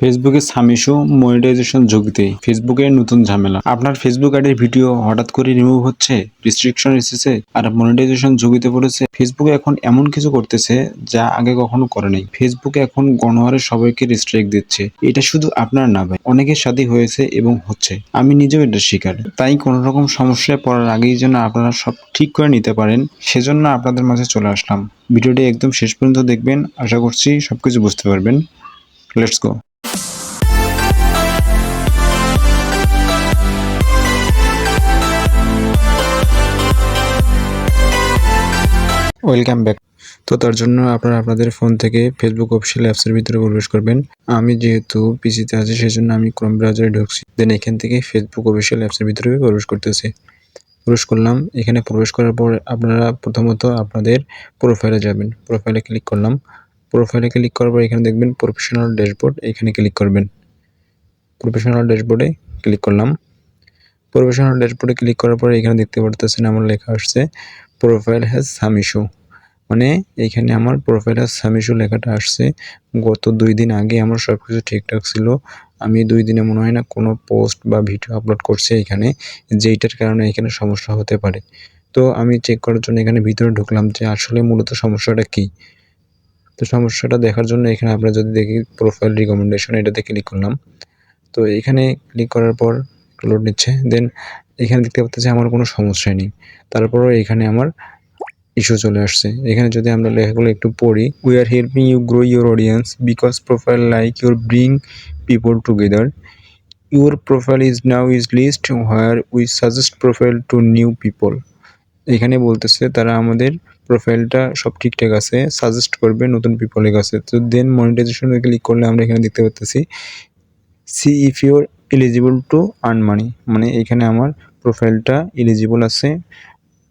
ফেসবুকের সামিশু মনিটাইজেশন ঝুঁকিতে ফেসবুকের নতুন ঝামেলা। আপনার ফেসবুক আইডির ভিডিও হঠাৎ করে রিমুভ হচ্ছে, রেস্ট্রিকশন এসেছে আর মনিটাইজেশন ঝুঁকিতে পড়েছে। ফেসবুক এখন এমন কিছু করতেছে যা আগে কখনো করে নাই। ফেসবুক এখন গণহারে সবাইকে রেস্ট্রিক্ট দিচ্ছে। এটা শুধু আপনার না ভাই, অনেকের সাথেই হয়েছে এবং হচ্ছে। আমি নিজেও এটা শিকার। তাই কোনো রকম সমস্যায় পড়ার আগেই যেন আপনারা সব ঠিক করে নিতে পারেন, সেজন্য আপনাদের মাঝে চলে আসলাম। ভিডিওটি একদম শেষ পর্যন্ত দেখবেন, আশা করছি সবকিছু বুঝতে পারবেন। Let's go. Welcome back. তো তার জন্য আপনারা আপনাদের ফোন থেকে ফেসবুক অফিসিয়াল অ্যাপসের ভিতরে প্রবেশ করবেন। আমি যেহেতু পিসিতে আছি সেজন্য আমি ক্রোম ব্রাউজারে ঢুকছি। দেন এখান থেকে ফেসবুক অফিসিয়াল অ্যাপসের ভিতরে প্রবেশ করতেছি। প্রবেশ করলাম। এখানে প্রবেশ করার পর আপনারা প্রথমত আপনাদের প্রোফাইলে যাবেন। প্রোফাইলে ক্লিক করলাম। প্রোফাইলে ক্লিক করার পর এখানে দেখবেন প্রফেশনাল ড্যাশবোর্ড, এখানে ক্লিক করবেন। প্রফেশনাল ড্যাশবোর্ডে ক্লিক করলাম। প্রফেশনাল ড্যাশবোর্ডে ক্লিক করার পরে এখানে দেখতে পারতেছেন আমার লেখা আসছে প্রোফাইল হ্যাজ সাম ইস্যু। মানে এইখানে আমার প্রোফাইল হ্যাজ সাম ইস্যু লেখাটা আসছে। গত 2 দিন আগে আমার সব কিছু ঠিকঠাক ছিল। আমি 2 দিনে মনে হয় না কোনো পোস্ট বা ভিডিও আপলোড করছি এখানে, যেইটার কারণে এখানে সমস্যা হতে পারে। তো আমি চেক করার জন্য এখানে ভিতরে ঢুকলাম যে আসলে মূলত সমস্যাটা কী। তো সমস্যাটা দেখার জন্য এখানে আমরা যদি দেখি প্রোফাইল রিকমেন্ডেশন, এটাতে ক্লিক করলাম। তো এখানে ক্লিক করার পর লোড নিচ্ছে। দেন এখানে দেখতে পাচ্ছি আমার কোনো সমস্যাই নেই। তারপরেও এখানে আমার ইস্যু চলে আসছে। এখানে যদি আমরা লেখাগুলো একটু পড়ি, we are helping you grow your audience because profile like your bring people together. Your profile is now is list where we suggest profile to new people. এখানে বলতেছে তারা আমাদের প্রোফাইলটা সব ঠিকঠাক আছে, সাজেস্ট করবে নতুন পিপলের কাছে। তো দেন মনিটাইজেশনে ক্লিক করলে আমরা এখানে দেখতে পাচ্ছি see if you're eligible to earn money. মানে এখানে আমার প্রোফাইলটা এলিজিবল আছে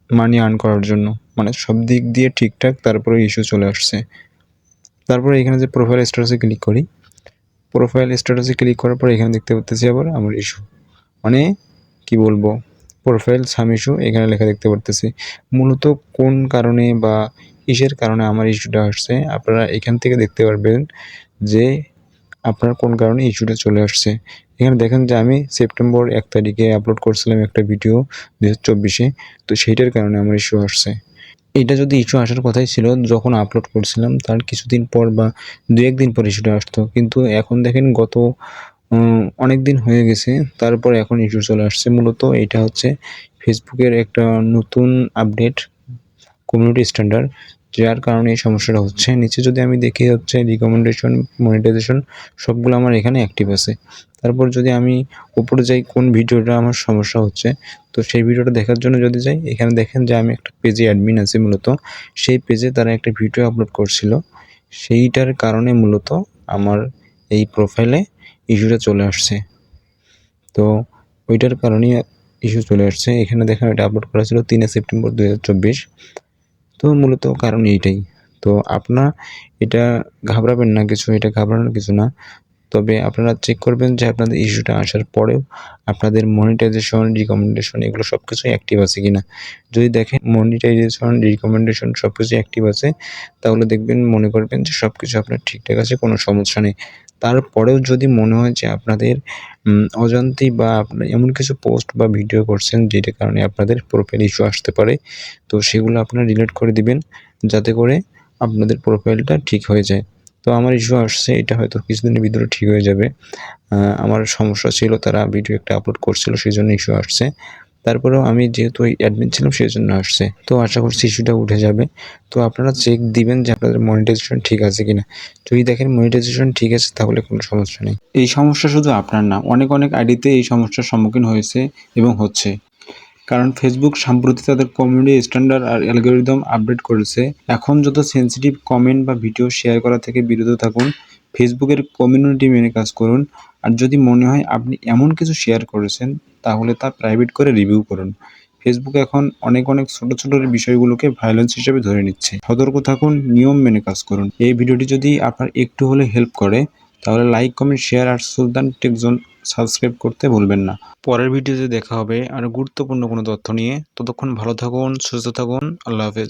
মানি আর্ন করার জন্য, মানে সব দিক দিয়ে ঠিকঠাক। তারপরে ইস্যু চলে আসছে। তারপরে এখানে যে প্রোফাইল স্ট্যাটাসে ক্লিক করি, প্রোফাইল স্ট্যাটাসে ক্লিক করার পর এখানে দেখতে পাচ্ছি আবার আমার ইস্যু, মানে কি বলবো, প্রোফাইল সাম ইস্যু এখানে লেখা দেখতে পারতেছি। মূলত কোন কারণে বা কিসের কারণে আমার ইস্যুটা আসছে আপনারা এখান থেকে দেখতে পারবেন যে আপনার কোন কারণে ইস্যুটা চলে আসছে। এখানে দেখেন যে আমি সেপ্টেম্বর 1 তারিখে আপলোড করছিলাম একটা ভিডিও 2024-এ। তো সেইটার কারণে আমার ইস্যু আসছে। এইটা যদি ইস্যু আসার কথাই ছিল যখন আপলোড করছিলাম তার কিছুদিন পর বা 2-1 দিন পর ইস্যুটা আসতো, কিন্তু এখন দেখেন গত অনেক দিন হয়ে গেছে, তারপর এখন ইস্যু চলে আসছে। মূলত এটা হচ্ছে ফেসবুকের একটা নতুন আপডেট, কমিউনিটি স্ট্যান্ডার্ড, যার কারণে এই সমস্যাটা হচ্ছে। নিচে যদি আমি দেখি হচ্ছে রিকমেন্ডেশন, মনিটাইজেশন সবগুলো আমার এখানে অ্যাক্টিভ আছে। তারপর যদি আমি উপরে যাই কোন ভিডিওটা আমার সমস্যা হচ্ছে, তো সেই ভিডিওটা দেখার জন্য যদি যাই, এখানে দেখেন যে আমি একটা পেজে অ্যাডমিন আছি। মূলত সেই পেজে তারা একটা ভিডিও আপলোড করছিল, সেইটার কারণে মূলত আমার এই প্রোফাইলে ইস্যুটা চলে আসছে। তো ওইটার কারণেই ইস্যু চলে আসছে। এখানে দেখেন এটা আপলোড করা ছিল 3 সেপ্টেম্বর 2024। তো মূলত কারণ এইটাই। তো আপনারা এটা ঘাবড়াবেন না কিছু, এটা ঘাবড়ানোর কিছু না। তবে আপনারা চেক করবেন যে আপনাদের ইস্যুটা আসার পরেও আপনাদের মনিটাইজেশন, রিকমেন্ডেশন এগুলো সব কিছুই অ্যাক্টিভ আছে কিনা। যদি দেখেন মনিটাইজেশন, রিকমেন্ডেশন সব কিছু অ্যাক্টিভ আছে, তাহলে দেখবেন মনে করবেন যে সব কিছু আপনার ঠিকঠাক আছে, কোনো সমস্যা নেই। তারপরেও যদি মনে হয় যে আপনাদের অজান্তেই বা আপনার এমন কিছু পোস্ট বা ভিডিও করছেন যেটার কারণে আপনাদের প্রোফাইল ইস্যু আসতে পারে, তো সেগুলো আপনারা ডিলিট করে দিবেন, যাতে করে আপনাদের প্রোফাইলটা ঠিক হয়ে যায়। তো আমার ইস্যু আসছে, এটা হয়তো কিছুদিনের ভিতরে ঠিক হয়ে যাবে। আমার সমস্যা ছিল, তারা ভিডিও একটা আপলোড করছিল সেজন্য ইস্যু আসছে। তারপরেও আমি যেহেতু ওই অ্যাডমিন ছিলাম সেজন্য আসছে। তো আশা করছি ইস্যুটা উঠে যাবে। তো আপনারা চেক দিবেন যে আপনাদের মনিটাইজেশন ঠিক আছে কিনা। যদি দেখেন মনিটাইজেশন ঠিক আছে তাহলে কোনো সমস্যা নেই। এই সমস্যা শুধু আপনার না, অনেক আইডিতে এই সমস্যার সম্মুখীন হয়েছে এবং হচ্ছে। কারণ ফেসবুক সম্প্রতি তাদের কমিউনিটি স্ট্যান্ডার্ড আর অ্যালগরিদম আপডেট করেছে। এখন যত সেন্সিটিভ কমেন্ট বা ভিডিও শেয়ার করা থেকে বিরত থাকুন। ফেসবুকের কমিউনিটি মেনে কাজ করুন। আর যদি মনে হয় আপনি এমন কিছু শেয়ার করেছেন, তাহলে তা প্রাইভেট করে রিভিউ করুন। ফেসবুক এখন অনেক ছোট বিষয়গুলোকে ভায়োলেন্স হিসেবে ধরে নিচ্ছে। সতর্ক থাকুন, নিয়ম মেনে কাজ করুন। এই ভিডিওটি যদি আপনার একটু হলে হেল্প করে, তাহলে লাইক, কমেন্ট, শেয়ার আর সুলতান টেক জোন সাবস্ক্রাইব করতে ভুলবেন না। পরের ভিডিওতে দেখা হবে আরও গুরুত্বপূর্ণ কোনো তথ্য নিয়ে। ততক্ষণ ভালো থাকুন, সুস্থ থাকুন। আল্লাহ হাফেজ।